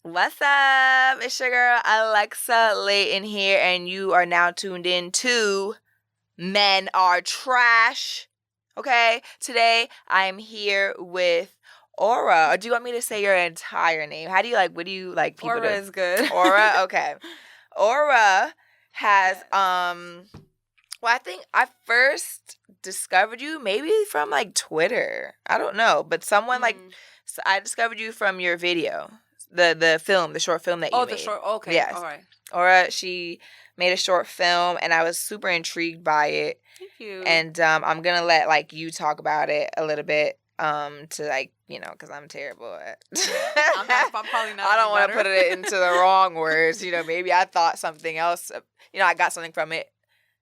What's up? It's your girl Alexa Leighton here, and you are now tuned in to Men Are Trash. Okay? Today I'm here with Aura. Or do you want me to say your entire name? What do you like people Aura to? is good. Aura? Okay. Aura has, well, I think I first discovered you maybe from like Twitter. I don't know, but someone so I discovered you from your video. The short film that you made. The short. Okay, yes. all right. Aura, she made a short film, and I was super intrigued by it. Thank you. And I'm gonna let you talk about it a little bit, to because I'm terrible at. I'm probably not. I don't want to put it into the wrong words. Maybe I thought something else. I got something from it.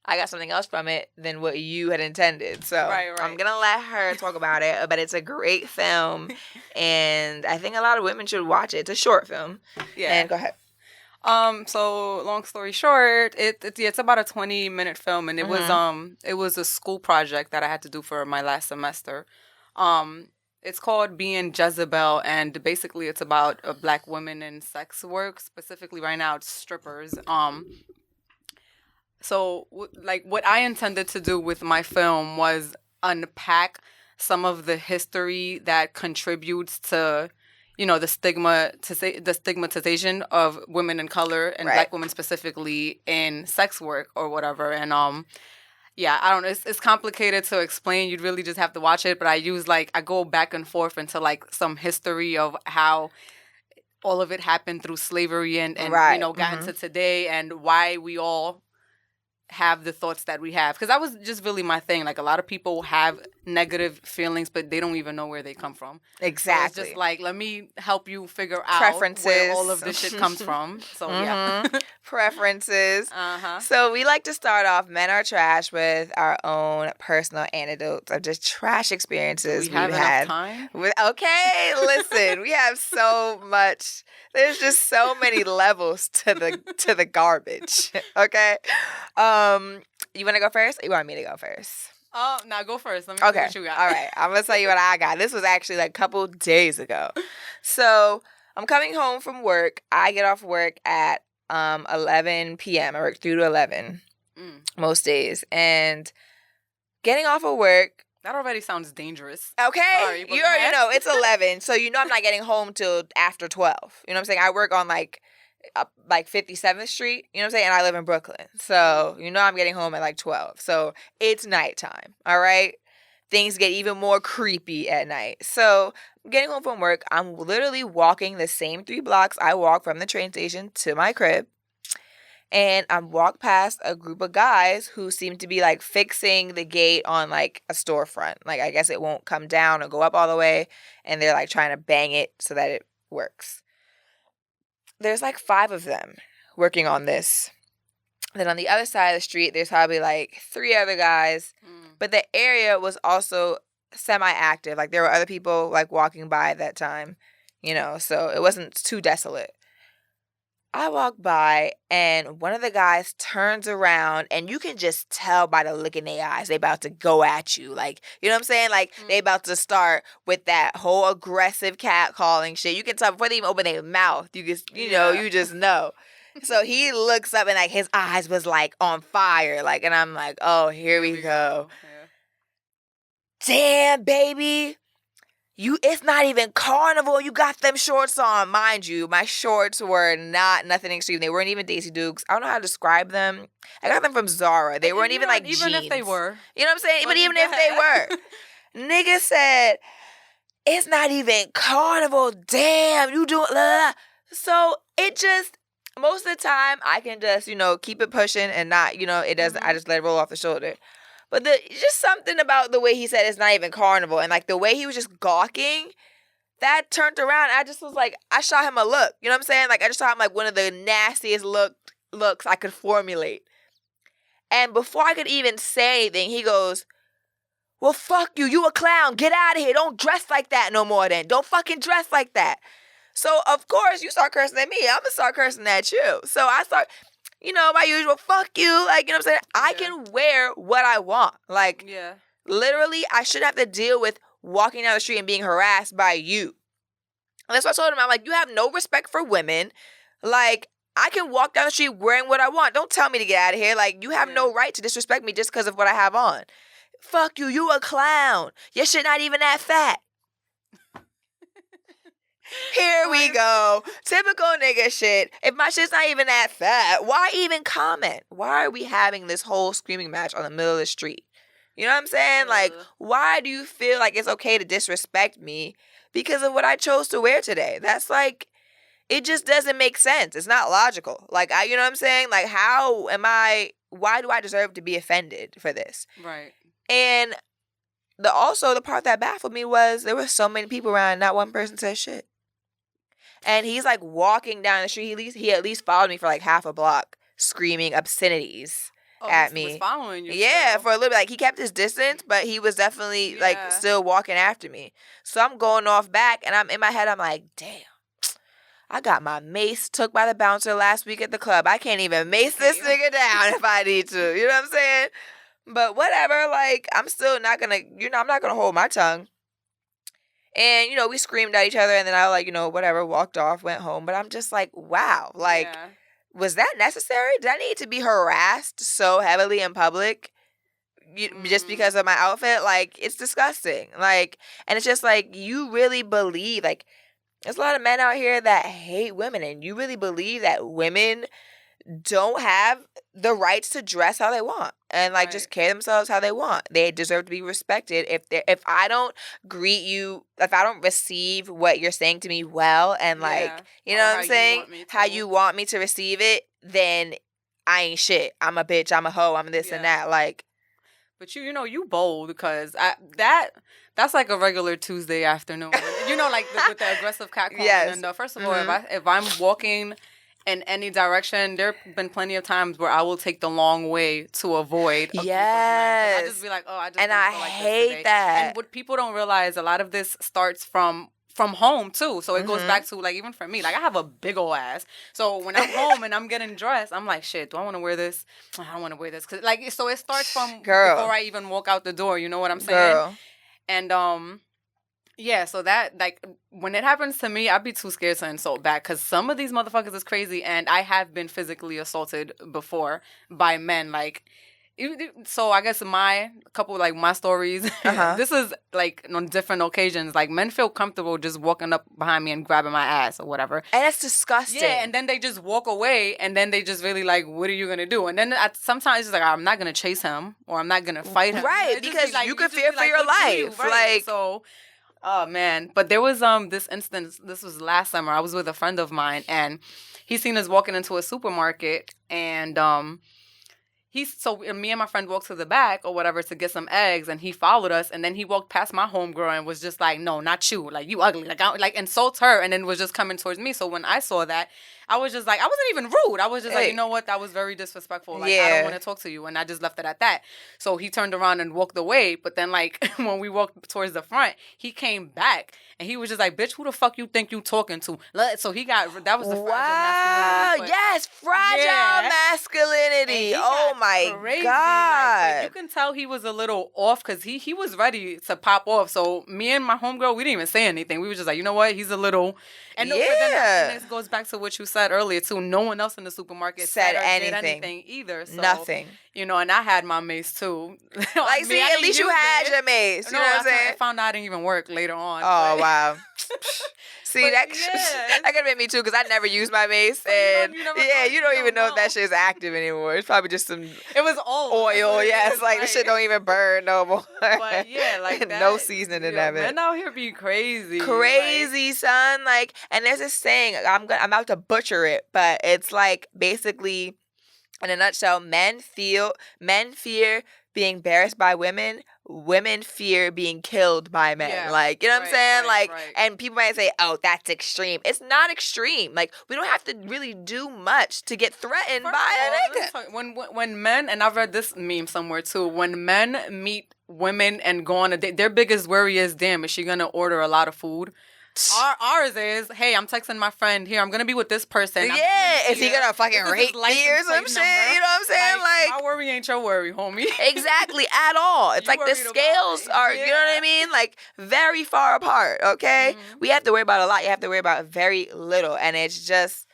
I got something else from it than what you had intended. So right. I'm going to let her talk about it. But it's a great film. And I think a lot of women should watch it. It's a short film. Yeah. And go ahead. So long story short, it's about a 20-minute film, and it was a school project that I had to do for my last semester. It's called Being Jezebel, and basically it's about Black women in sex work. Specifically, right now it's strippers. So, what I intended to do with my film was unpack some of the history that contributes to, the stigmatization of women of color and Black women specifically in sex work or whatever. And I don't know. It's complicated to explain. You'd really just have to watch it. But I go back and forth into some history of how all of it happened through slavery and got into today, and why we all have the thoughts that we have, because that was just really my thing. A lot of people have negative feelings, but they don't even know where they come from. Exactly. So it's just let me help you figure out where all of this shit comes from. So yeah. Preferences. So we like to start off Men Are Trash with our own personal anecdotes of just trash experiences we've had. Enough time? Okay, listen, we have so much. There's just so many levels to the garbage. Okay. You want to go first, or you want me to go first? No, go first. Let me see what you got. All right. I'm going to tell you what I got. This was actually a couple days ago. So I'm coming home from work. I get off work at 11 p.m. I work 3 to 11 most days. And getting off of work. That already sounds dangerous. Okay. Sorry, you already know. It's 11. So I'm not getting home till after 12. You know what I'm saying? I work on 57th Street, you know what I'm saying? And I live in Brooklyn. So, I'm getting home at 12. So, it's nighttime, all right? Things get even more creepy at night. So, getting home from work, I'm literally walking the same 3 blocks I walk from the train station to my crib. And I walk past a group of guys who seem to be fixing the gate on a storefront. I guess it won't come down or go up all the way. And they're trying to bang it so that it works. There's 5 of them working on this. Then on the other side of the street, there's probably 3 other guys. But the area was also semi-active. There were other people walking by at that time, so it wasn't too desolate. I walk by, and one of the guys turns around, and you can just tell by the look in their eyes they about to go at you. You know what I'm saying? They about to start with that whole aggressive catcalling shit. You can tell before they even open their mouth. You just, you just know. So he looks up, and his eyes was on fire. And I'm oh, here we go. Yeah. Damn, baby. It's not even carnival. You got them shorts on. Mind you, my shorts were nothing extreme. They weren't even Daisy Dukes. I don't know how to describe them. I got them from Zara. They weren't even jeans. Even if they were. You know what I'm saying? But even if they were. Nigga said, it's not even carnival. Damn, you do it. So it just, most of the time, I can just, keep it pushing and not, it doesn't, I just let it roll off the shoulder. But just something about the way he said it's not even carnival, and the way he was just gawking, that turned around. I just was I shot him a look. You know what I'm saying? I just shot him one of the nastiest looks I could formulate. And before I could even say anything, he goes, well, fuck you. You a clown. Get out of here. Don't dress like that no more then. Don't fucking dress like that. So, of course, you start cursing at me. I'm going to start cursing at you. So I start... my usual, fuck you. You know what I'm saying? Yeah. I can wear what I want. Literally, I shouldn't have to deal with walking down the street and being harassed by you. And that's what I told him. I'm like, you have no respect for women. Like, I can walk down the street wearing what I want. Don't tell me to get out of here. Like, you have no right to disrespect me just because of what I have on. Fuck you. You a clown. Your shit not even that fat. Here we go. Typical nigga shit. If my shit's not even that fat, why even comment? Why are we having this whole screaming match on the middle of the street? You know what I'm saying? Like, why do you feel like it's okay to disrespect me because of what I chose to wear today? That's like, it just doesn't make sense. It's not logical. Like, you know what I'm saying? Like, why do I deserve to be offended for this? Right. And the part that baffled me was there were so many people around, not one person said shit. And he's like walking down the street. He at least followed me for like half a block, screaming obscenities at me. He was following you. Yeah, still. for a little bit. Like, he kept his distance, but he was definitely like still walking after me. So I'm going off back, and I'm in my head. I'm like, damn. I got my mace took by the bouncer last week at the club. I can't even mace this nigga down if I need to. You know what I'm saying? But whatever. Like, I'm still not gonna. I'm not gonna hold my tongue. And, we screamed at each other, and then I, like, whatever, walked off, went home. But I'm just like, wow, like, was that necessary? Did I need to be harassed so heavily in public just because of my outfit? Like, it's disgusting. Like, and it's just like, you really believe, like, there's a lot of men out here that hate women, and you really believe that women don't have the rights to dress how they want and like just carry themselves how they want. They deserve to be respected. If I don't greet you, if I don't receive what you're saying to me well, and like, you know what I'm saying, how you want me to receive it, then I ain't shit. I'm a bitch. I'm a hoe. I'm this and that. Like, but you bold, because that's like a regular Tuesday afternoon. Like with the aggressive catcalling. Yes. And first of all, if I'm walking in any direction, there have been plenty of times where I will take the long way to avoid. Yes. I just be like, I just don't feel like hate this today. that. And what people don't realize, a lot of this starts from home too. So it goes back to, like, even for me, like, I have a big old ass. So when I'm home and I'm getting dressed, I'm like, shit, do I want to wear this? I don't want to wear this. Cause, like, so it starts from before I even walk out the door. You know what I'm saying? Girl. And so that, like, when it happens to me, I'd be too scared to insult back, because some of these motherfuckers is crazy, and I have been physically assaulted before by men. Like, so I guess my stories, this is like on different occasions. Like, men feel comfortable just walking up behind me and grabbing my ass or whatever. And that's disgusting. Yeah, and then they just walk away, and then they just really like, what are you going to do? And then sometimes it's like, I'm not going to chase him, or I'm not going to fight him. Right, because you could fear for your life. Like, so... Oh, man. But there was this instance, this was last summer. I was with a friend of mine, and he seen us walking into a supermarket, and me and my friend walked to the back or whatever to get some eggs, and he followed us, and then he walked past my homegirl and was just like, no, not you. Like, you ugly. Like insults her, and then was just coming towards me. So when I saw that, I was just like, I wasn't even rude. I was just like, you know what? That was very disrespectful. Like, I don't want to talk to you. And I just left it at that. So he turned around and walked away. But then, like, when we walked towards the front, he came back. And he was just like, bitch, who the fuck you think you talking to? So that was the fragile masculinity. Yes, fragile masculinity. Oh, my crazy. God. Like, you can tell he was a little off, because he was ready to pop off. So me and my homegirl, we didn't even say anything. We were just like, you know what? He's a little... And but then this goes back to what you said earlier, too. No one else in the supermarket said anything either. So, nothing. And I had my mace, too. Like, see, at least you had your mace. You know what I'm saying? I found out it didn't even work later on. Oh, wow. See, that could have been me, too, because I never used my mace. And you don't even know if that shit is active anymore. It's probably just some... It was oil. Yes, like, the shit don't even burn no more. But, yeah, like that. No seasoning in that. Men out here be crazy. Crazy, son. Like, and there's this saying, I'm about to butcher it, but it's like, basically, in a nutshell, men fear being embarrassed by women. Women fear being killed by men. Yeah, like, you know what I'm saying? And people might say, oh, that's extreme. It's not extreme. Like, we don't have to really do much to get threatened by a nigga. When men, and I've read this meme somewhere too, when men meet women and go on a date, their biggest worry is, damn, is she going to order a lot of food? Ours is, hey, I'm texting my friend here. I'm gonna be with this person. Yeah, is he gonna fucking rape me or some shit? Number. You know what I'm saying? Like my worry ain't your worry, homie. Exactly, at all. It's like the scales are, you know what I mean? Like very far apart. Okay, we have to worry about a lot. You have to worry about very little, and it's just.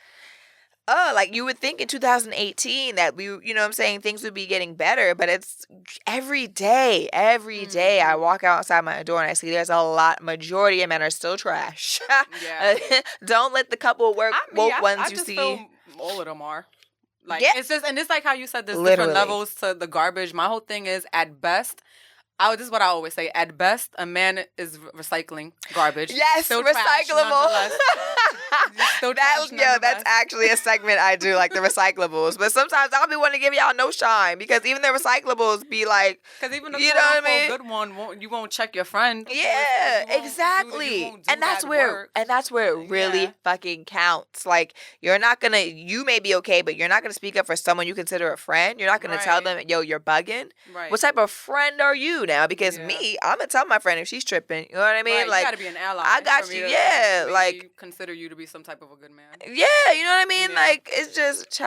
Like you would think in 2018 that we, you know what I'm saying, things would be getting better, but it's every day I walk outside my door and I see there's a majority of men are still trash. Yeah. Don't let the couple woke ones you see. Feel all of them are. Like, it's just, and it's like how you said there's different levels to the garbage. My whole thing is at best, this is what I always say. At best, a man is recycling garbage. Yes, still recyclable. That's actually a segment I do, like the recyclables. But sometimes I'll be wanting to give y'all no shine because even the recyclables be like, because even the you know what I mean? Good one, you won't check your friend. Yeah, exactly. And that's where it really fucking counts. Like you may be okay, but you're not gonna speak up for someone you consider a friend. You're not gonna tell them, yo, you're bugging. Right. What type of friend are you now? Because me, I'm gonna tell my friend if she's tripping. You know what I mean? Right, like, you gotta be an ally. I got you. Yeah, like consider you to be some type of a good man. Yeah, you know what I mean? Yeah. Like it's just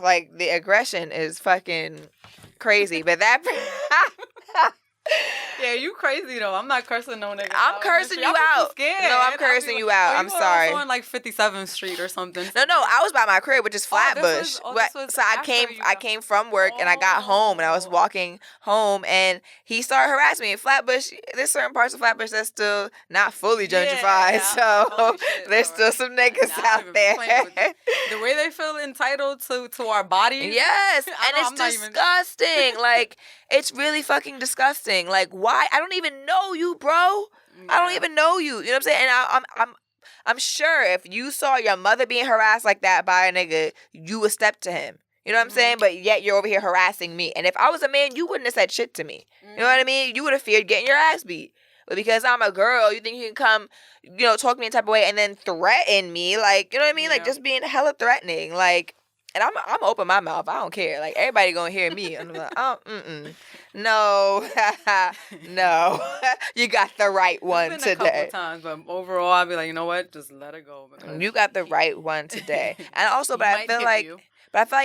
like the aggression is fucking crazy. But that. Yeah, you crazy though. I'm not cursing no nigga. I'm cursing you out. No, I'm cursing you out. I'm sorry. On like 57th Street or something. No, I was by my crib, which is Flatbush. So I came from work and I got home and I was walking home and he started harassing me. In Flatbush, there's certain parts of Flatbush that's still not fully gentrified, so there's still some niggas out there. The way they feel entitled to our bodies. Yes, and it's disgusting. Like it's really fucking disgusting. Like, why? I don't even know you, bro. Yeah. I don't even know you. You know what I'm saying? And I'm sure if you saw your mother being harassed like that by a nigga, you would step to him. You know what I'm saying? But yet you're over here harassing me. And if I was a man, you wouldn't have said shit to me. You know what I mean? You would have feared getting your ass beat. But because I'm a girl, you think you can come, talk to me in type of way and then threaten me? Like, you know what I mean? Yeah. Like, just being hella threatening. Like, and I'm open my mouth. I don't care. Like, everybody gonna hear me. I'm like, no, no. You got the right one it's today. been a couple times, but overall, I'll be like, you know what? Just let it go. You got the right one today. And also, but I feel like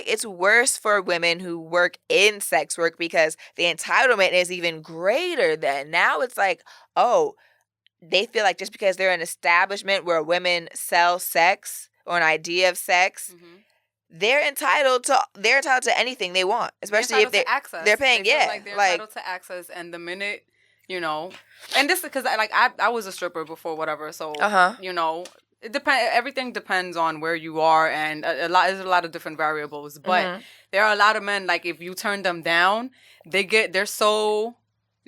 it's worse for women who work in sex work because the entitlement is even greater then. Now it's like, they feel like just because they're an establishment where women sell sex or an idea of sex, they're entitled to anything they want, especially if they're paying. They're entitled to access, and the minute, and this is because I was a stripper before, whatever. So it depends. Everything depends on where you are, and there's a lot of different variables. But there are a lot of men, like if you turn them down, they're so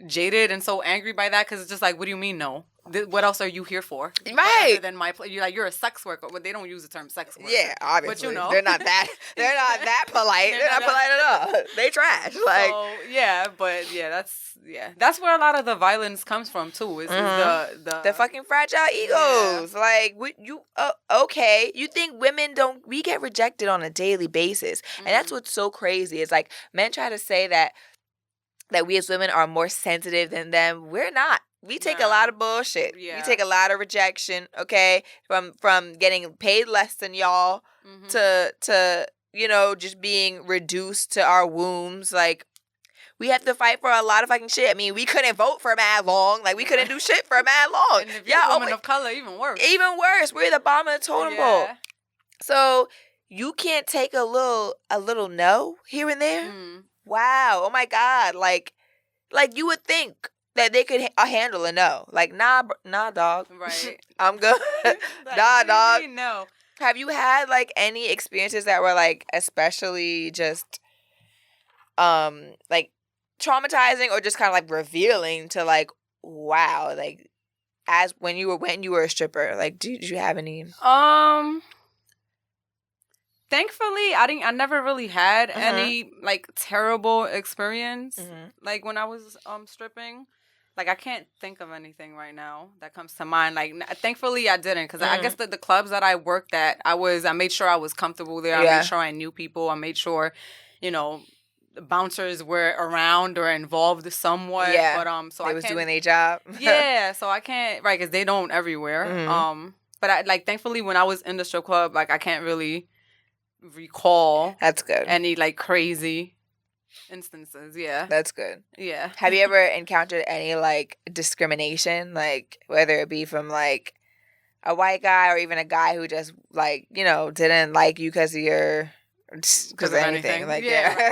jaded and so angry by that because it's just like, what do you mean no? What else are you here for? Right. Other than you're a sex worker. Well, they don't use the term sex worker. Yeah, obviously. But they're not that polite. They're not polite at all. They trash. Like, so, that's where a lot of the violence comes from too. Is the fucking fragile egos. Yeah. Like, okay, you think women we get rejected on a daily basis. And that's what's so crazy. It's like men try to say that we as women are more sensitive than them. We're not. We take a lot of bullshit. Yeah. We take a lot of rejection, okay? From getting paid less than y'all to just being reduced to our wombs. Like, we have to fight for a lot of fucking shit. I mean, we couldn't vote for mad long. Like, we couldn't do shit for mad long. And if you're a woman of color, even worse. Even worse. We're the bottom of the totem pole. So you can't take a little no here and there? Wow. Oh, my God. Like you would think that they could handle a no. Like, nah, dog. Right. I'm good. Nah, dog. No. Have you had, like, any experiences that were, like, especially just, like, traumatizing or just kind of, like, revealing to, like, wow, like, as when you were a stripper? Like, did you have any? Thankfully, I never really had any, like, terrible experience, like, when I was stripping. Like, I can't think of anything right now that comes to mind. Like, thankfully, I didn't. Because I guess the clubs that I worked at, I made sure I was comfortable there. I made sure I knew people. I made sure, bouncers were around or involved somewhat. Yeah. But so they I was can't, doing their job. yeah, so I can't, right, because they don't everywhere. But I, like, thankfully when I was in the strip club, like, I can't really recall That's good. any like crazy instances. Yeah, That's good. yeah. Have you ever encountered any like discrimination, like whether it be from like a white guy or even a guy who just like, you know, didn't like you because of your because of anything. Like, yeah.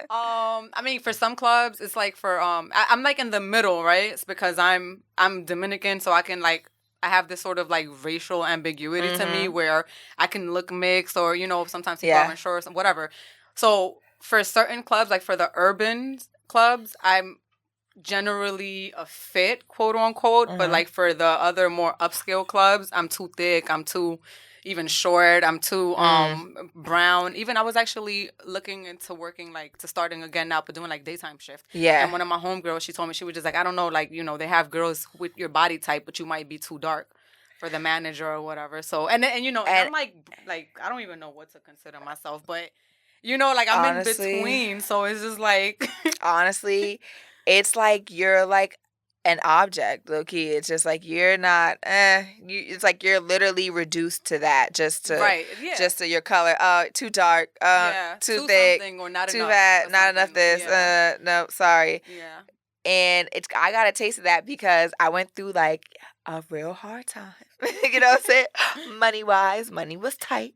I mean, for some clubs, it's like for I'm like in the middle, right? It's because I'm Dominican, so I can like I have this sort of like racial ambiguity to me where I can look mixed, or you know, sometimes people aren't sure, whatever. So for certain clubs, like for the urban clubs, I'm generally a fit, quote unquote, but like for the other more upscale clubs, I'm too thick, I'm too even short, I'm too brown. Even I was actually looking into working like to starting again now, but doing like daytime shift. Yeah. And one of my homegirls, she told me, she was just like, I don't know, like, you know, they have girls with your body type, but you might be too dark for the manager or whatever. So and you know, and I'm like I don't even know what to consider myself, but you know, like I'm honestly, in between, so it's just like honestly, it's like you're like an object, low key. It's just like you're not. It's like you're literally reduced to that, just to just to your color. Too dark. Too thick. Or not too enough fat. Not enough this. Yeah. No, sorry. Yeah. And I got a taste of that because I went through like a real hard time. You know what I'm saying? Money wise, money was tight.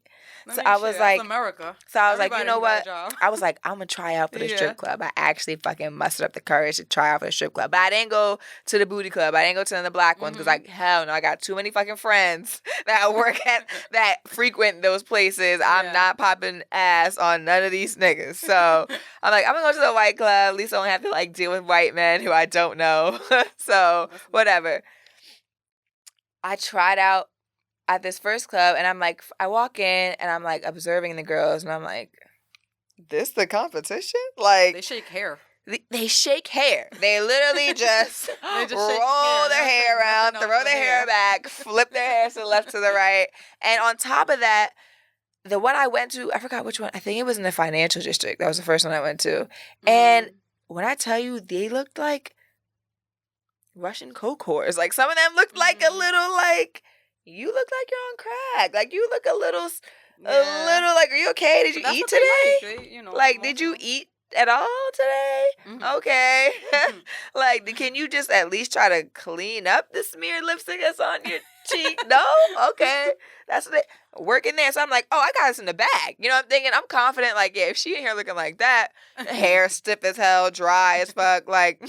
So I was like, America. So I was like, you know what? I was like, I'm gonna try out for the strip club. I actually fucking mustered up the courage to try out for the strip club. But I didn't go to the booty club. I didn't go to the black ones because like, hell no, I got too many fucking friends that work at that frequent those places. I'm not popping ass on none of these niggas. So I'm like, I'm gonna go to the white club. At least I don't have to like deal with white men who I don't know. So whatever. I tried out at this first club, and I'm like, I walk in, and I'm like observing the girls, and I'm like, this the competition? Like they shake hair. They shake hair. They literally just, roll their hair around, throw their hair back, flip their hair to the left, to the right, and on top of that, the one I went to, I forgot which one. I think it was in the financial district. That was the first one I went to, and when I tell you, they looked like Russian coke whores. Like some of them looked like a little like. You look like you're on crack. Like you look a little like, are you okay? Did you eat today? Like, you know, like, did you eat at all today? Okay. Like, can you just at least try to clean up the smeared lipstick that's on your cheek? No? Okay. That's what working there. So I'm like, oh, I got this in the bag. You know what I'm thinking? I'm confident, like, yeah, if she in here looking like that, hair stiff as hell, dry as fuck, like,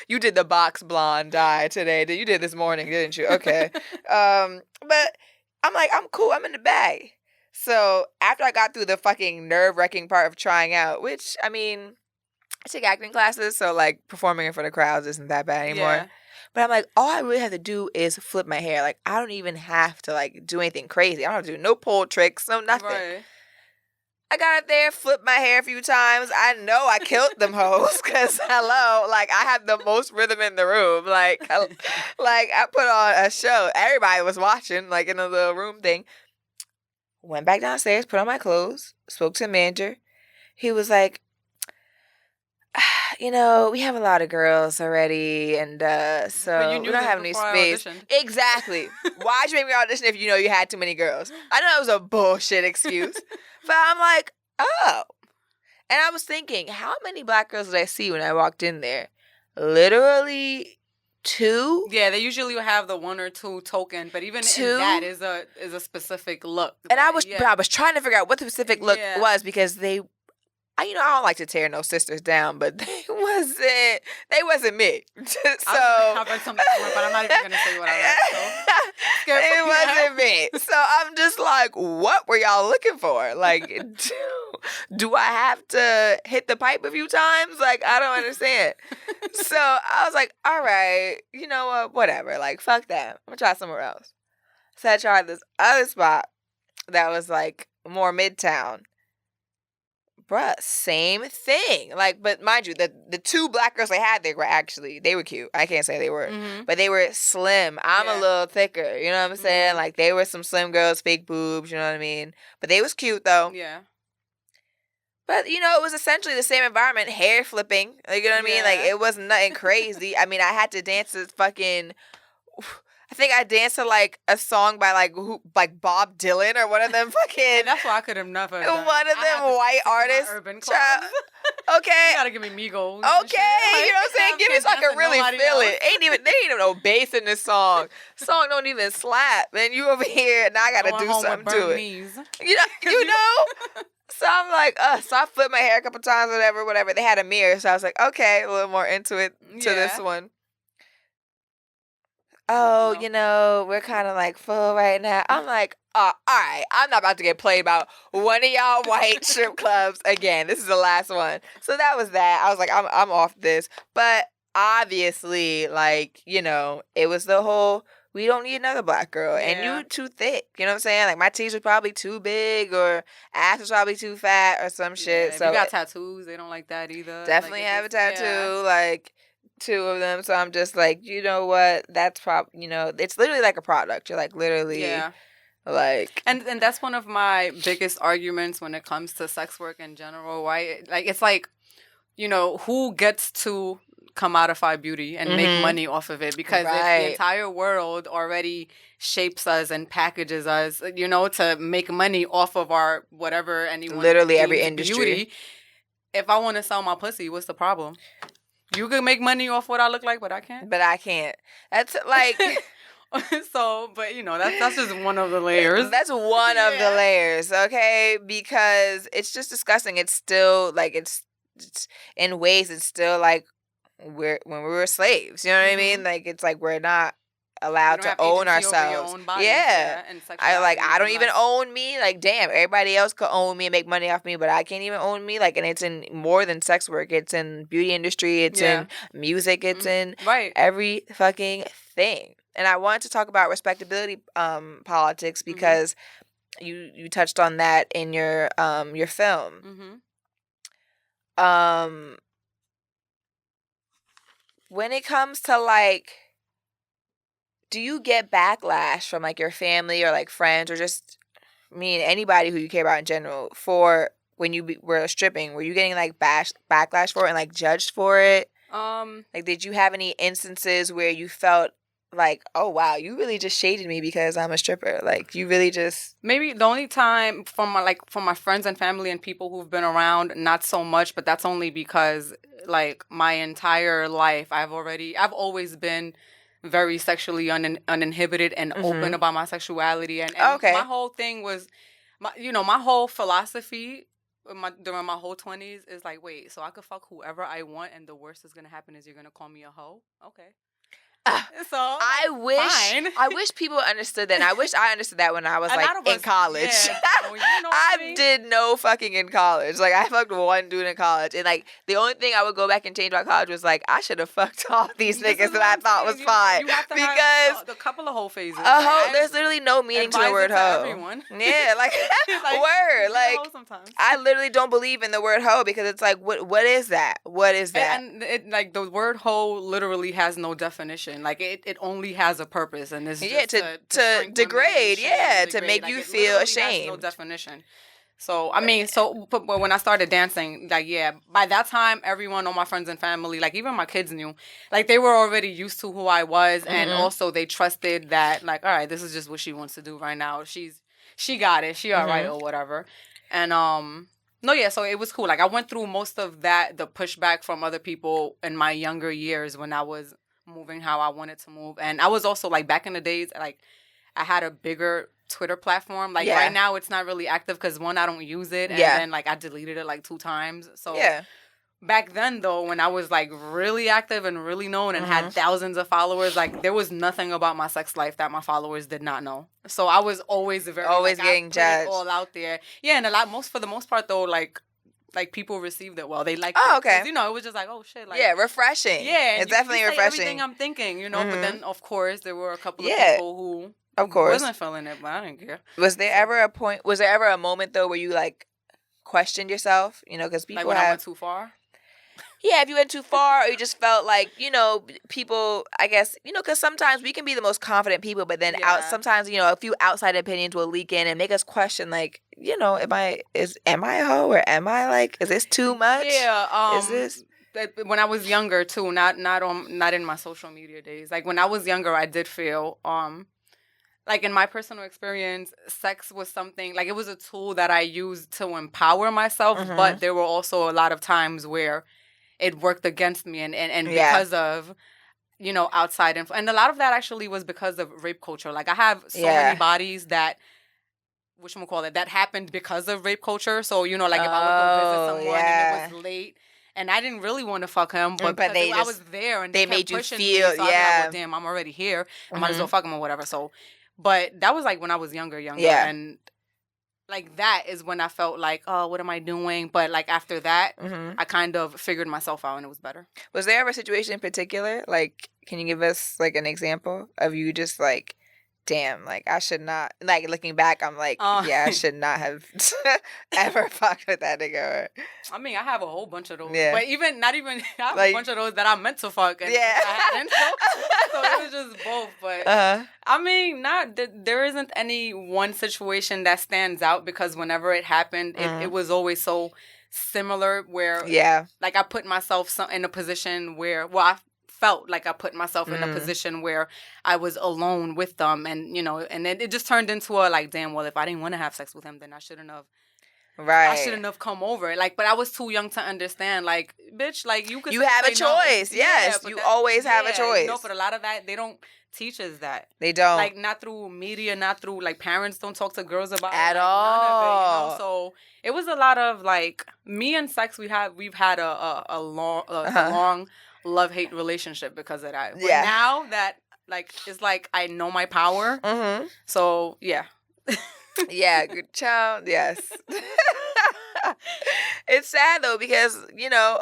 you did the box blonde dye today. You did this morning, didn't you? Okay. But I'm like, I'm cool. I'm in the bag. So after I got through the fucking nerve-wracking part of trying out, which, I mean, I take acting classes, so, like, performing in front of crowds isn't that bad anymore. Yeah. But I'm like, all I really have to do is flip my hair. Like, I don't even have to, like, do anything crazy. I don't have to do no pole tricks, no nothing. Right. I got up there, flipped my hair a few times. I know I killed them hoes because, hello, like, I had the most rhythm in the room. Like, I put on a show. Everybody was watching, like, in a little room thing. Went back downstairs, put on my clothes, spoke to the manager. He was like, you know, we have a lot of girls already, and so we don't have any space. Exactly. Why'd you make me audition if you know you had too many girls? I know it was a bullshit excuse. But I'm like, oh. And I was thinking, how many black girls did I see when I walked in there? Literally 2. Yeah, they usually have the 1 or 2 token, but even in that is a specific look. And I was trying to figure out what the specific look was because they, I don't like to tear no sisters down, but they wasn't me. So I've read something before, but I'm not even gonna say what I read. So it wasn't me. So I'm just like, what were y'all looking for? Like, do I have to hit the pipe a few times? Like, I don't understand. So I was like, all right, you know what? Whatever. Like, fuck that. I'm gonna try somewhere else. So I tried this other spot that was like more midtown. Bruh, same thing. Like, but mind you, the 2 black girls I had there they were cute. I can't say they were, but they were slim. I'm a little thicker. You know what I'm saying? Like, they were some slim girls, fake boobs. You know what I mean? But they was cute though. Yeah. But, you know, it was essentially the same environment, hair flipping. Like, you know what I mean? Like, it was nothing crazy. I mean, I had to dance this fucking... I think I danced to, like, a song by, like, Bob Dylan or one of them fucking... And that's why I could have never done. One of them white artists. Urban okay. You gotta give me Migos. Okay, like, you know what I'm saying? Give me so I can really feel it. There ain't even no bass in this song. Song don't even slap. And you over here, now I gotta do something to it. Knees. You know? So I'm like, so I flipped my hair a couple times, whatever. They had a mirror, so I was like, okay, a little more into it to this one. Oh, you know, we're kind of like full right now. I'm like, all right, I'm not about to get played about one of y'all white strip clubs again. This is the last one. So that was that. I was like, I'm off this. But obviously, like, you know, it was the whole, we don't need another black girl. Yeah. And you too thick. You know what I'm saying? Like, my titties was probably too big or ass was probably too fat or some shit. If so you got tattoos, they don't like that either. Definitely like, have a tattoo. Like, 2 of them. So I'm just like, you know what? That's you know, it's literally like a product. You're like literally like, and that's one of my biggest arguments when it comes to sex work in general. Right? Like, it's like, you know, who gets to commodify beauty and make money off of it? Because if the entire world already shapes us and packages us, you know, to make money off of our whatever anyone literally every industry. Beauty, if I want to sell my pussy, what's the problem? You can make money off what I look like, but I can't. That's like... So, but, you know, that's just one of the layers. That's one of the layers, okay? Because it's just disgusting. It's still, like, it's in ways, it's still, like, when we were slaves. You know what I mean? Like, it's like we're not allowed to own ourselves. I don't even own me. Like, damn, everybody else could own me and make money off me, but I can't even own me. Like, and it's in more than sex work. It's in beauty industry. It's in music. It's in every fucking thing. And I wanted to talk about respectability politics because you touched on that in your film. When it comes to, like, do you get backlash from, like, your family or, like, friends or just, anybody who you care about in general for when you were stripping? Were you getting, like, backlash for it and, like, judged for it? Like, did you have any instances where you felt like, oh, wow, you really just shaded me because I'm a stripper? Like, you really just... Maybe the only time from my friends and family and people who've been around, not so much, but that's only because, like, my entire life, I've always been very sexually uninhibited and open about my sexuality. And my whole thing was, my whole philosophy during my whole 20s is like, wait, so I could fuck whoever I want and the worst that's going to happen is you're going to call me a hoe? Okay. So I wish people understood that. And I wish I understood that when I was like in college. Yeah, I did no fucking in college. Like, I fucked one dude in college, and like the only thing I would go back and change about college was like I should have fucked all these niggas that I thought was fine. You have to have a couple of whole phases. There's literally no meaning to the word hoe. Everyone. Yeah, like, word. Like, I literally don't believe in the word hoe because it's like, what is that? What is that? And it, like, the word hoe literally has no definition. Like, it only has a purpose, and it's just to degrade, to make you feel ashamed. Has no definition. So but when I started dancing, like, by that time, everyone, all my friends and family, like, even my kids knew, like, they were already used to who I was, and also they trusted that, like, all right, this is just what she wants to do right now. She got it. She all right or whatever. And so it was cool. Like, I went through most of that, the pushback from other people in my younger years when I was moving how I wanted to move. And I was also, like, back in the days, like, I had a bigger Twitter platform. Like, right now it's not really active because, one, I don't use it, and then, like, I deleted it, like, 2 times. So back then, though, when I was, like, really active and really known and had thousands of followers, like, there was nothing about my sex life that my followers did not know. So I was always getting judged, all out there. Yeah, and for the most part, though, like, people received it well. They liked it. Oh, okay. You know, it was just like, oh, shit. Like, refreshing. Yeah. It's definitely refreshing. Everything I'm thinking, you know. But then, of course, there were a couple of people who wasn't feeling it, but I didn't care. Was there ever a moment, though, where you, like, questioned yourself? You know, because people like when I went too far? Yeah, if you went too far or you just felt like, you know, people, I guess, you know, because sometimes we can be the most confident people, but then sometimes, you know, a few outside opinions will leak in and make us question, like, you know, am I a hoe, or am I like, is this too much? Yeah. Is this? When I was younger too, not in my social media days. Like when I was younger, I did feel like in my personal experience, sex was something, like it was a tool that I used to empower myself, but there were also a lot of times where it worked against me, and because of, you know, outside influence. And a lot of that actually was because of rape culture. Like I have so many bodies that, whatchamacallit, that happened because of rape culture. So, you know, like if I would go visit someone and it was late and I didn't really want to fuck him, but I was there and they made you feel, me, so I'd be like, well, damn, I'm already here. I might as well fuck him or whatever. So, but that was like when I was younger. And like that is when I felt like, oh, what am I doing? But like after that, I kind of figured myself out and it was better. Was there ever a situation in particular? Like, can you give us like an example of you just like, damn, like I should not, like looking back, I'm like, yeah, I should not have ever fucked with that nigga. I mean, I have a whole bunch of those, but I have a bunch of those that I meant to fuck and I hadn't, so it was just both. But I mean, there isn't any one situation that stands out because whenever it happened, it was always so similar where like I put myself in a position where, well, I felt like I put myself in a position where I was alone with them, and you know, and it just turned into a like, damn, well, if I didn't want to have sex with him, then I shouldn't have. Right. I shouldn't have come over. Like, but I was too young to understand. Like, bitch, like you could. You have a choice. No. Yes, you always have a choice. You know, but a lot of that they don't teach us that. They don't. Like, not through media, not through like parents don't talk to girls about at it, like, all. None of it, you know? So it was a lot of like me and sex. We've had a long love-hate relationship because of that. But now that, like, it's like I know my power. So, yeah. Yeah, good child. Yes. It's sad, though, because, you know,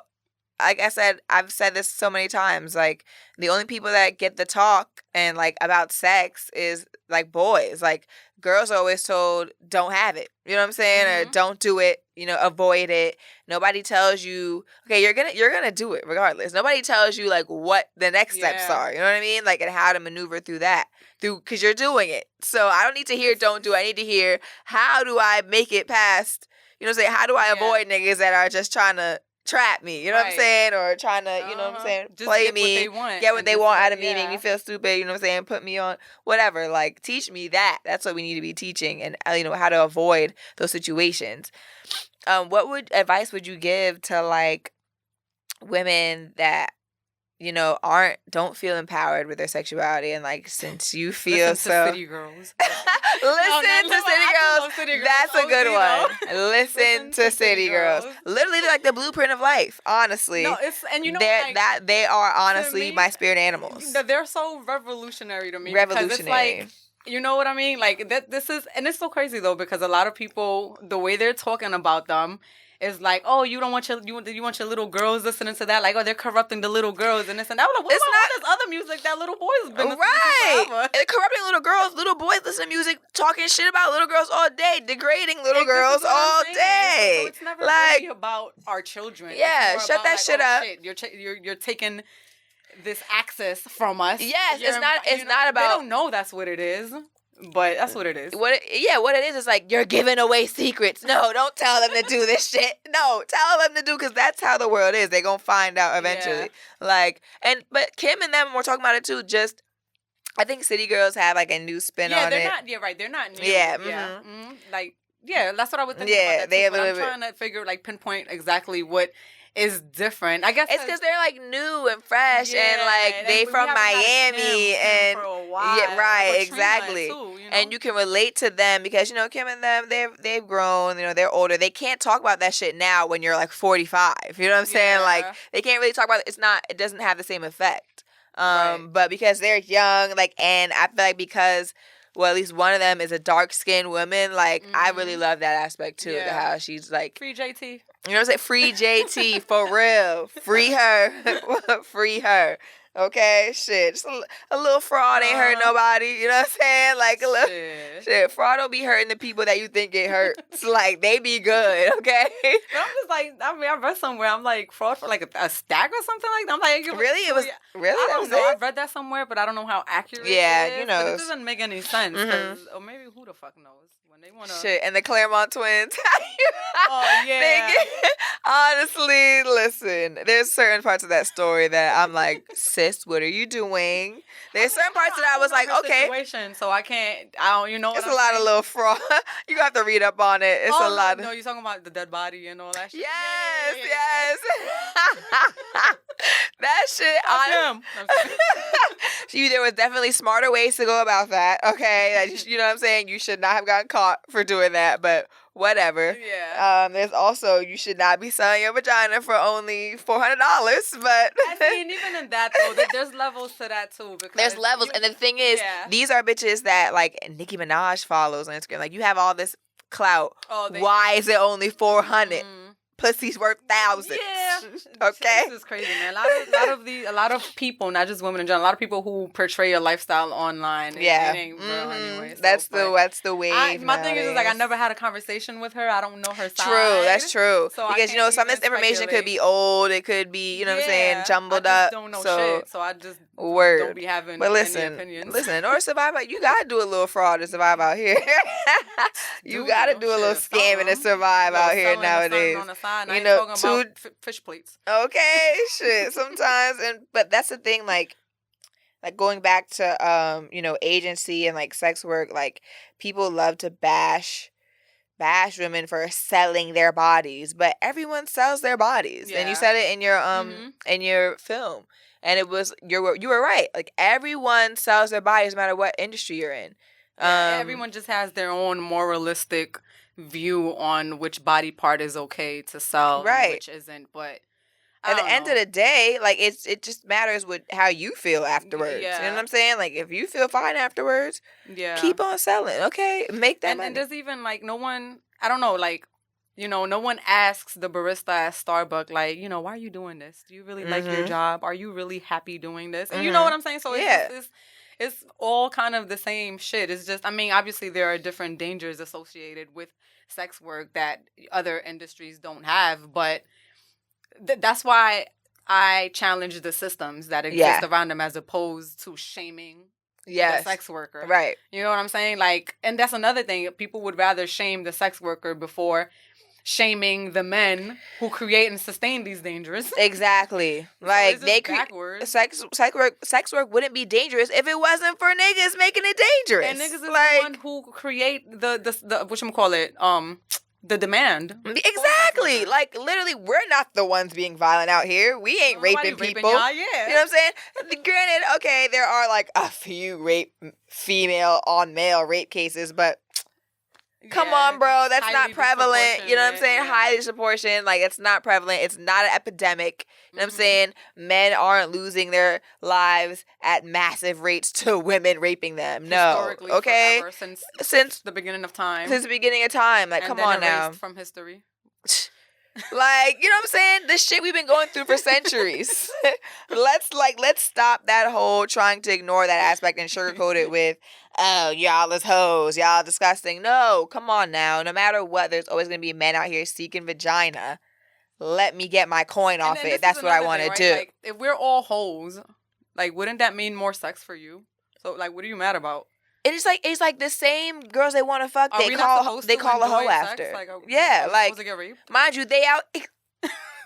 like I said, I've said this so many times, like, the only people that get the talk and, like, about sex is, like, boys. Like, girls are always told, don't have it. You know what I'm saying? Or don't do it. You know, avoid it. Nobody tells you, okay, you're gonna do it regardless. Nobody tells you, like, what the next steps are. You know what I mean? Like, and how to maneuver through that. Because you're doing it. So I don't need to hear don't do it. I need to hear, how do I make it past, you know what I'm saying? How do I avoid niggas that are just trying to trap me, you know what I'm saying? Or trying to, you know what I'm saying, just play get me, get what they want out of me, make me feel stupid, you know what I'm saying, put me on, whatever. Like, teach me that. That's what we need to be teaching, and, you know, how to avoid those situations. What advice would you give to, like, women that, you know, don't feel empowered with their sexuality, and like, since you feel listen to City Girls. Listen to City Girls. That's a good one. Listen to City Girls. Literally, they're like the blueprint of life. Honestly, no, and you know, that they are honestly my spirit animals. They're so revolutionary to me. Revolutionary. It's like, you know what I mean? Like this is, and it's so crazy though, because a lot of people, the way they're talking about them is like, oh, you want your little girls listening to that? Like, oh, they're corrupting the little girls and this and that. I'm like, what about all this other music that little boys have been listening to forever? And corrupting little girls. Little boys listen to music, talking shit about little girls all day, degrading little girls all day. So it's never really about our children. Yeah, shut that shit up. Shit, you're taking this access from us. Yes, it's not about. They don't know that's what it is. But that's what it is. What it is like, you're giving away secrets. No, don't tell them to do this shit. No, tell them to do, because that's how the world is. They're going to find out eventually. Like, but Kim and them were talking about it too. Just, I think City Girls have like a new spin on it. They're not new. Yeah. Like, yeah, that's what I was thinking about that too, I'm trying to figure, like, pinpoint exactly what is different. I guess it's because they're like new and fresh, and like they from Miami, and for a while. Yeah, right, exactly. Too, you know? And you can relate to them because, you know, Kim and them, they've grown. You know, they're older. They can't talk about that shit now when you're like 45. You know what I'm saying? Like, they can't really talk about it. It doesn't have the same effect. But because they're young, like, and I feel like because, well, at least one of them is a dark-skinned woman. Like, I really love that aspect, too. Yeah. How she's, like... Free JT. You know what I'm saying? Free JT, for real. Free her. Free her. Okay, shit. Just a little fraud ain't hurt nobody. You know what I'm saying? Like a little shit. Fraud don't be hurting the people that you think get hurt. It's like they be good. Okay. But I'm just like, I mean, I read somewhere. I'm like fraud for like a stack or something like that. I'm like, really? It was really. I don't know. I read that somewhere, but I don't know how accurate. Yeah, it is, you know, but it doesn't make any sense. Or maybe who the fuck knows when they want to. Shit, and the Claremont twins. Oh yeah. Honestly, listen. There's certain parts of that story that I'm like, sis, what are you doing? There's certain parts that I was like, okay. Situation, so I can't. I don't. You know. It's a lot of little fraud. You have to read up on it. It's a lot. No, you're talking about the dead body and all that shit. Yes. That shit. There was definitely smarter ways to go about that. Okay, you know what I'm saying. You should not have gotten caught for doing that, but whatever. Yeah. There's also you should not be selling your vagina for only $400. But I mean, even in that though, there's levels to that too. There's levels, and the thing is, these are bitches that like Nicki Minaj follows on Instagram. Like you have all this clout. Why is it only 400? Pussy's worth thousands. Yeah. Okay. This is crazy, man. A lot of people, not just women in general, a lot of people who portray a lifestyle online. It ain't real anyway. So, that's the wave. My thing is just like I never had a conversation with her. I don't know her side. True, that's true. So because some of this information could be old. It could be, you know what I'm saying, jumbled up. I don't know shit. So I just don't be having any opinions. Listen, or survive out. You gotta do a little fraud to survive out here. You gotta do a little scamming to survive out here nowadays. You know, talking about fish plates. Okay, shit. Sometimes, but that's the thing. Like going back to agency and like sex work. Like people love to bash women for selling their bodies, but everyone sells their bodies. And you said it in your film, and it was you were right. Like everyone sells their bodies, no matter what industry you're in. Everyone just has their own moralistic view on which body part is okay to sell and which isn't. But at the end of the day, like it just matters with how you feel afterwards. You know what I'm saying? Like if you feel fine afterwards, keep on selling. Okay, make that money. And there's even like no one. I don't know. Like no one asks the barista at Starbucks, like, why are you doing this? Do you really like your job? Are you really happy doing this? And you know what I'm saying? So it's all kind of the same shit. It's just, I mean, obviously there are different dangers associated with sex work that other industries don't have, but that's why I challenge the systems that exist around them as opposed to shaming the sex worker. Right. You know what I'm saying? Like, and that's another thing. People would rather shame the sex worker before shaming the men who create and sustain these dangers. Exactly. Like sex work wouldn't be dangerous if it wasn't for niggas making it dangerous. And niggas is the one who create the whatchamacallit, the demand. Exactly. Like literally we're not the ones being violent out here. We ain't raping people. Y'all, You know what I'm saying? Granted, okay, there are like a few female on male rape cases, but come on, bro. That's not prevalent. You know what I'm saying? Highly disproportionate. Like, it's not prevalent. It's not an epidemic. You know what I'm saying? Men aren't losing their lives at massive rates to women raping them. No. Okay? Forever, since the beginning of time. Since the beginning of time. Like, and come then on now. From history. Like, you know what I'm saying? The shit we've been going through for centuries. Let's stop that whole trying to ignore that aspect and sugarcoat it with, oh, y'all is hoes, y'all disgusting. No, come on now. No matter what, there's always going to be men out here seeking vagina. Let me get my coin off it. That's what I want to do. Like, if we're all hoes, like, wouldn't that mean more sex for you? So, like, what are you mad about? It's like the same girls they want to fuck. They call a hoe after. Like, like mind you, they out.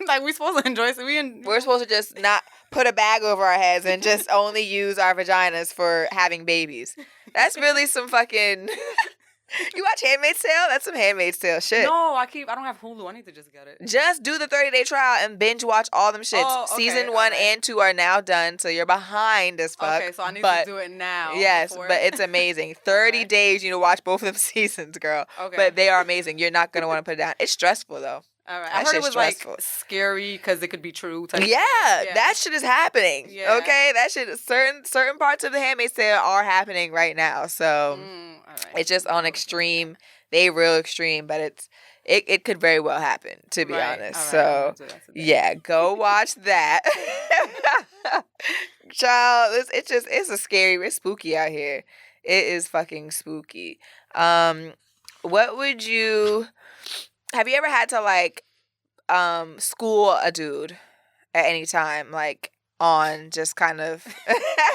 Like we supposed to enjoy it. We're supposed to just not put a bag over our heads and just only use our vaginas for having babies. That's really some fucking. You watch Handmaid's Tale? That's some Handmaid's Tale shit. No, I don't have Hulu. I need to just get it. Just do the 30-day trial and binge watch all them shits. Oh, okay, Season 1 and 2 are now done, so you're behind as fuck. Okay, so I need to do it now. Yes, but it's amazing. 30 days, you need to watch both of them seasons, girl. Okay. But they are amazing. You're not going to want to put it down. It's stressful, though. All right. I heard it was stressful. Like scary because it could be true. Yeah, that shit is happening. Yeah. Okay, that shit. Certain parts of the Handmaid's Tale are happening right now. So it's just on extreme. They real extreme, but it could very well happen, to be honest. So yeah, go watch that. Child, it's a scary, it's spooky out here. It is fucking spooky. What would you, have you ever had to like school a dude at any time, like on just kind of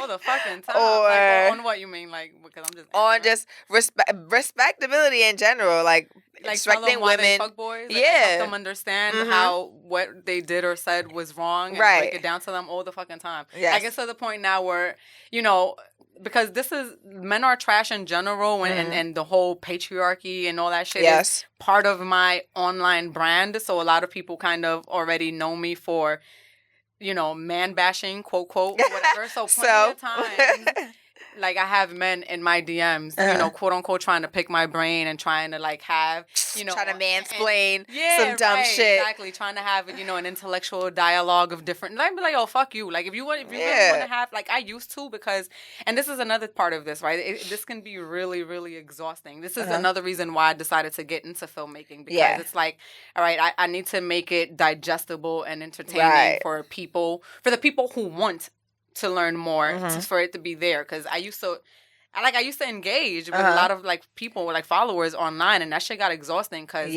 all the fucking time, or like, on what you mean, like, because I'm just on just respectability in general, like respecting women, fuck boys, like, help them understand how what they did or said was wrong, and break it down to them all the fucking time. Yes. I guess to the point now where, you know, because this is, men are trash in general, and the whole patriarchy and all that shit is part of my online brand. So a lot of people kind of already know me for, you know, man bashing, quote, whatever. So plenty of times, like, I have men in my DMs, you know, quote unquote, trying to pick my brain and trying to like have, you know, trying to mansplain some dumb shit. Exactly, trying to have, you know, an intellectual dialogue of different. Like, be like, oh, fuck you. Like, if you really want to have, like, I used to, because, and this is another part of this, right? This can be really, really exhausting. This is another reason why I decided to get into filmmaking, because it's like, all right, I need to make it digestible and entertaining for the people who want to learn more, for it to be there. Because I used to engage with a lot of like people, like followers online, and that shit got exhausting. Because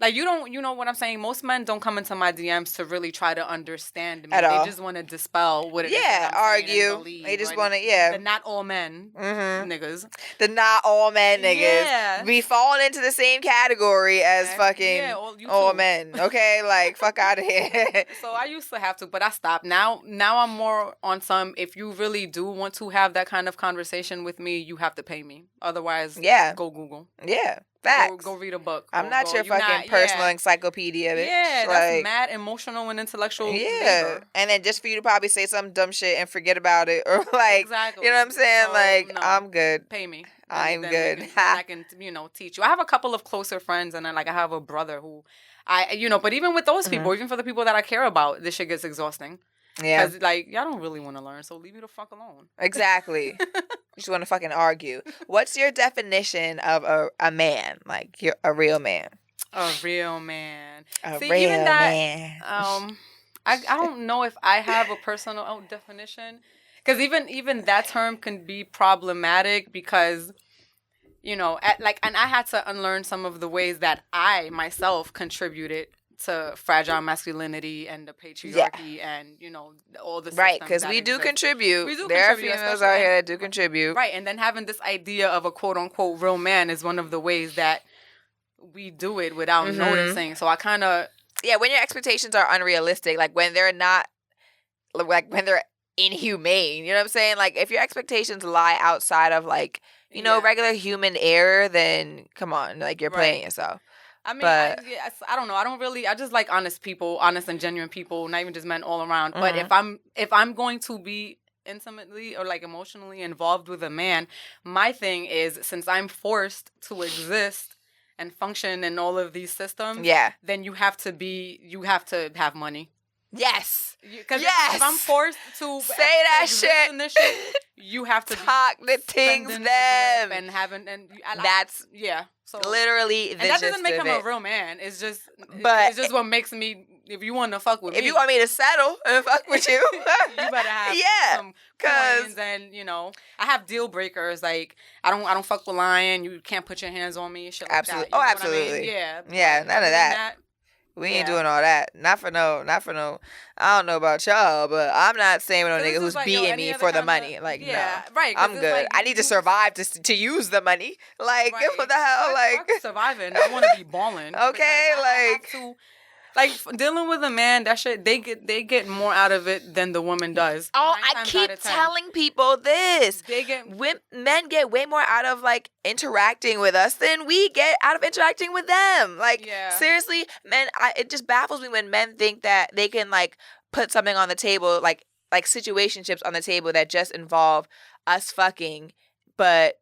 like, you know what I'm saying, most men don't come into my DMs to really try to understand me at all. They just want to dispel what it is that I'm argue believe, they just want to the not all men niggas, the not all men niggas be falling into the same category as fucking all men, okay? Like, fuck out of here. So I used to have to, but I stopped. Now I'm more on some, if you really do want to have that kind of conversation with me, you have to pay me. Otherwise, go Google. Yeah, facts. Go read a book. I'm not your fucking personal encyclopedia, bitch. Yeah, like, that's mad emotional and intellectual labor. And then just for you to probably say some dumb shit and forget about it, or like, you know what I'm saying? So, like, no, I'm good. Pay me. I'm good. I can, you know, teach you. I have a couple of closer friends, and then like I have a brother who but even with those people, even for the people that I care about, this shit gets exhausting. Yeah. Because, like, y'all don't really want to learn, so leave me the fuck alone. Exactly. You just want to fucking argue. What's your definition of a man? Like, you're a real man. A real man. Real man. I don't know if I have a personal definition. Because even that term can be problematic because, you know, and I had to unlearn some of the ways that I myself contributed to fragile masculinity and the patriarchy and, you know, all the systems. Right, because we do contribute. There are females out here that do contribute. Right, and then having this idea of a quote-unquote real man is one of the ways that we do it without noticing. So I kind of... Yeah, when your expectations are unrealistic, like when they're not... Like when they're inhumane, you know what I'm saying? Like, if your expectations lie outside of, like, you know, regular human error, then come on, like, you're playing yourself. I mean, I don't know. I just like honest people, honest and genuine people, not even just men all around. But if I'm going to be intimately or like emotionally involved with a man, my thing is, since I'm forced to exist and function in all of these systems, then you have to have money. Yes. Because if I'm forced to say that shit, in this shit, you have to talk the things them and that's so literally, and that doesn't make him a real man. It's just what makes me. If you want to fuck with me, if you want me to settle and fuck with you, you better have some coins. And you know, I have deal breakers. Like I don't fuck with lying. You can't put your hands on me. Shit like absolutely. That. Absolutely. I mean? Yeah. None of that. We ain't doing all that. Not for no. I don't know about y'all, but I'm not saying with no nigga who's beating me for the money. Like, no. Right. I'm good. Like, I need to survive to use the money. Like, what the hell? Fuck surviving. I want to be balling. Okay, like dealing with a man, that shit, they get more out of it than the woman does. Oh, I keep telling people this. Men get way more out of like interacting with us than we get out of interacting with them. Like, seriously, men, it just baffles me when men think that they can like put something on the table, like situationships on the table that just involve us fucking, but.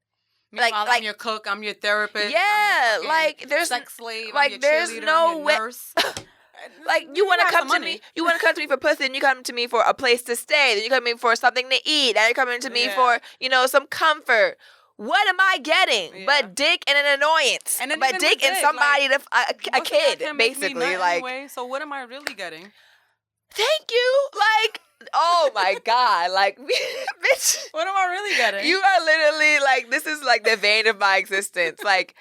Like I'm your cook, I'm your therapist. Yeah, like there's sex slave. Like there's no way. Like you want to come to me, you want to come to me for pussy, and you come to me for a place to stay. Then you come to me for something to eat. Now you're coming to me for some comfort. What am I getting? But dick and an annoyance. But dick and somebody a kid, basically. Like, anyway, so what am I really getting? Thank you. Like. Oh my God. Like, bitch. What am I really getting? You are literally like, this is like the vein of my existence. Like,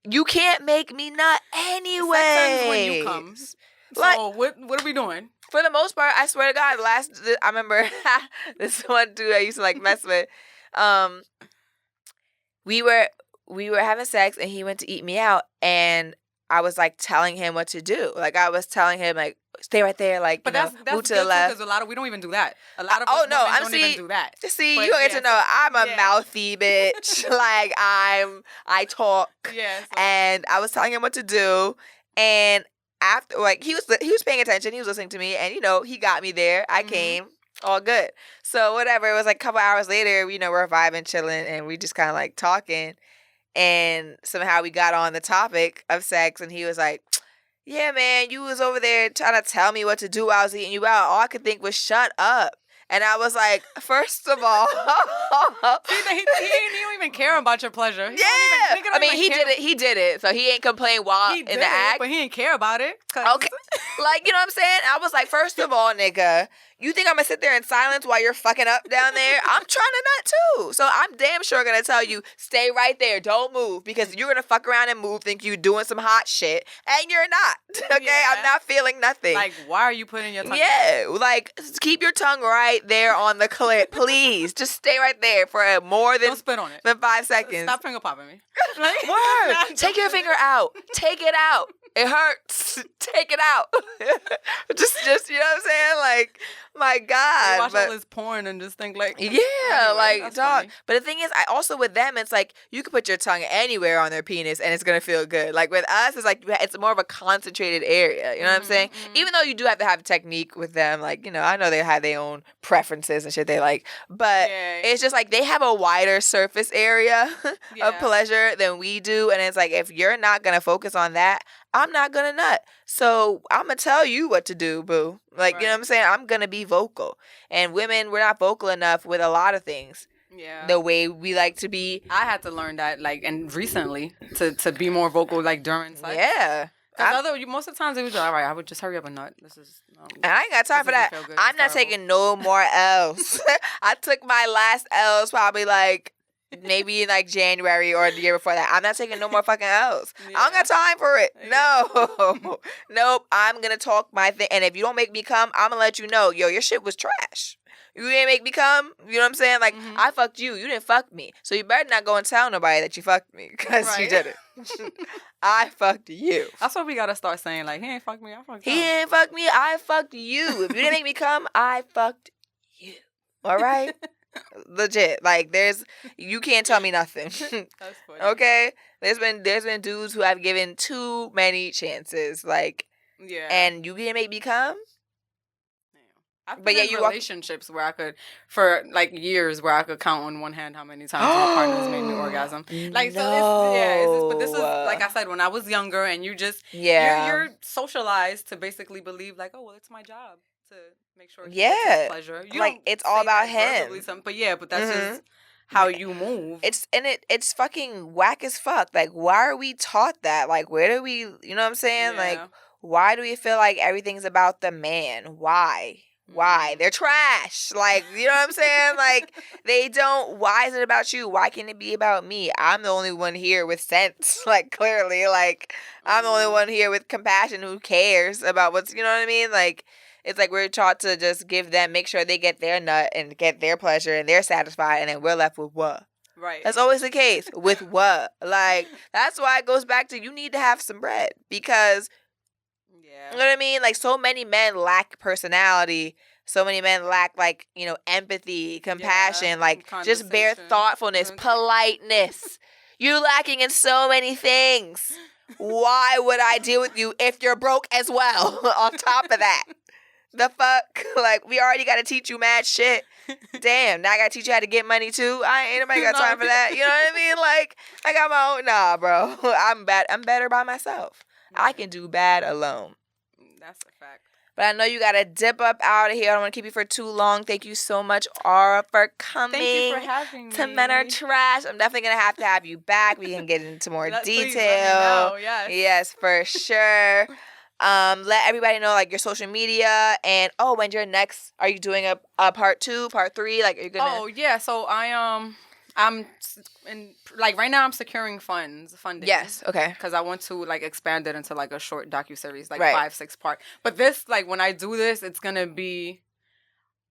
you can't make me nut anyway. Sex ends when you come. So like, what are we doing? For the most part, I swear to God, I remember this one dude I used to like mess with. We were having sex and he went to eat me out and I was like telling him what to do. Like I was telling him like stay right there, like but that's move to the left. Because we don't even do that. A lot of us don't even do that. See, but you don't get to know I'm a mouthy bitch. Like I talk. Yes. And I was telling him what to do, and after like he was paying attention, he was listening to me, and he got me there. I came. All good. So whatever. It was like a couple hours later, we're vibing, chilling, and we just kind of like talking. And somehow we got on the topic of sex, and he was like, yeah, man, you was over there trying to tell me what to do while I was eating you out. All I could think was shut up. And I was like, first of all, he don't even care about your pleasure. He did it. So he ain't complain while in the act. But he didn't care about it. Okay. Like, you know what I'm saying? I was like, first of all, nigga, you think I'm going to sit there in silence while you're fucking up down there? I'm trying to nut too. So I'm damn sure going to tell you, stay right there. Don't move. Because you're going to fuck around and move, think you're doing some hot shit. And you're not. Okay? Yeah. I'm not feeling nothing. Like, why are you putting your tongue there? Like, keep your tongue right there on the clip. Please. Just stay right there for more than, don't spit on it. Than 5 seconds. Stop finger popping me. Like, word. Take your finger out. Take it out. It hurts. Take it out. just you know what I'm saying? Like, my God. Watch all this porn and just think like, yeah, anyway, like dog. Funny. But the thing is, I also with them, it's like you can put your tongue anywhere on their penis and it's gonna feel good. Like with us, it's like it's more of a concentrated area. You know what I'm saying? Even though you do have to have technique with them, like I know they have their own preferences and shit they like, but it's just like they have a wider surface area of pleasure than we do, and it's like if you're not gonna focus on that, I'm not gonna nut. So I'm gonna tell you what to do, boo. Like, you know what I'm saying? I'm gonna be vocal. And women, we're not vocal enough with a lot of things. Yeah. The way we like to be. I had to learn that, like, and recently to be more vocal, like, during sex. Yeah. Most of the times it was like, all right, I would just hurry up and nut. And I ain't got time for that. I'm not taking no more L's. I took my last L's probably like maybe in like January or the year before that. I'm not taking no more fucking L's. Yeah. I don't got time for it. No. Nope. I'm going to talk my thing. And if you don't make me come, I'm going to let you know, yo, your shit was trash. You didn't make me come. You know what I'm saying? Like, I fucked you. You didn't fuck me. So you better not go and tell nobody that you fucked me because you did it. I fucked you. That's what we got to start saying. Like, he ain't fucked me. I fucked him. He ain't fucked me. I fucked you. If you didn't make me come, I fucked you. All right? Legit. Like you can't tell me nothing. That's funny. Okay? There's been dudes who have given too many chances. Like, yeah. And you didn't make me come? I've been in relationships where I could, for like years, where I could count on one hand how many times my partners made me orgasm. Like, so but this is, like I said, when I was younger and you just, you're socialized to basically believe like, oh, well, it's my job to make sure he gets his pleasure. You like, it's all about him. But that's just how you move. It's fucking whack as fuck. Like, why are we taught that? Like, where do we, you know what I'm saying? Yeah. Like, why do we feel like everything's about the man? Why? They're trash. Like, you know what I'm saying? Like, they don't. Why is it about you? Why can't it be about me? I'm the only one here with sense. Like, clearly. Like, I'm the only one here with compassion who cares about what's, you know what I mean? Like, it's like we're taught to just give them, make sure they get their nut and get their pleasure and they're satisfied, and then we're left with what? Right. That's always the case. With what? Like, that's why it goes back to you need to have some bread because. You know what I mean? Like, so many men lack personality. So many men lack, like, empathy, compassion, like, just bare thoughtfulness, politeness. You're lacking in so many things. Why would I deal with you if you're broke as well? On top of that. The fuck? Like, we already got to teach you mad shit. Damn, now I got to teach you how to get money, too? Ain't nobody got time for that. You know what I mean? Like, I got my own. Nah, bro. I'm better by myself. I can do bad alone. That's a fact. But I know you got to dip up out of here. I don't want to keep you for too long. Thank you so much, Aura, for coming. Thank you for having me. To Men Are Trash. I'm definitely going to have you back. We can get into more detail. Please let me know. Yes. Yes, for sure. Let everybody know like your social media and when your next. Are you doing a part 2, part 3? Like, are you gonna? Oh yeah, so I'm in like right now I'm securing funding. Yes. Okay. Because I want to like expand it into like a short docuseries, like Right. 5-6 part. But this, like, when I do this, it's gonna be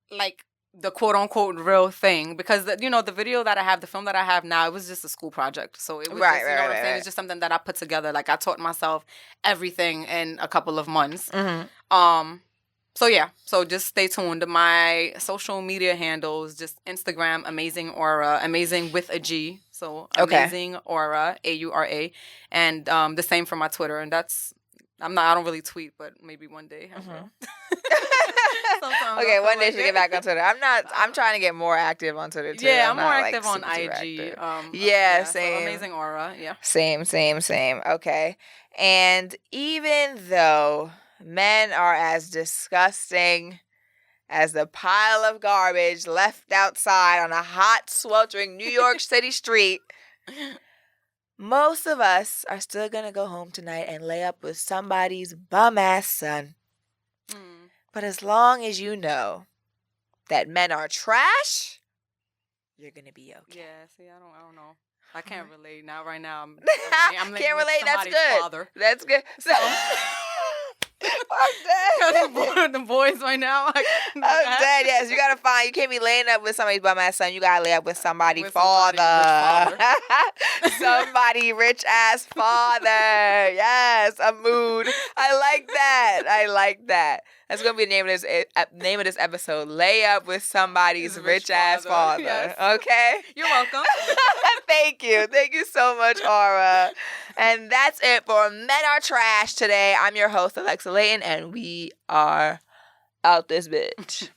like the quote unquote real thing, because the video that I have, the film that I have now, it was just a school project. So it was Right, just, right, what I'm right, saying? right. It's just something that I put together. Like, I taught myself everything in a couple of months. Mm-hmm. So yeah, so just stay tuned. My social media handles, just Instagram, Amazing Aura, Amazing with a G. So Amazing Aura, AURA, and the same for my Twitter. And that's I don't really tweet, but maybe one day I will. Okay, one day she'll get back on Twitter. I'm trying to get more active on Twitter too. Yeah, I'm more not, active like, on super IG. active. Yeah, same. So Amazing Aura, yeah. Same. Okay. And even though men are as disgusting as the pile of garbage left outside on a hot, sweltering New York City street, most of us are still going to go home tonight and lay up with somebody's bum-ass son. But as long as you know that men are trash, you're going to be okay. Yeah, see, I don't know. I can't relate now. Right now, I'm can't relate. That's good. Father. That's good. So, I'm dead. The boys right now. I'm dead. Yes, you gotta find. You can't be laying up with somebody's bum ass son. You gotta lay up with somebody's father. Somebody rich ass father. Yes, a mood. I like that. That's gonna be the name of this episode. Lay up with somebody's rich ass father. Yes. Okay. You're welcome. Thank you so much, Aura. And that's it for Men Are Trash today. I'm your host, Alexa Leighton, and we are out this bitch.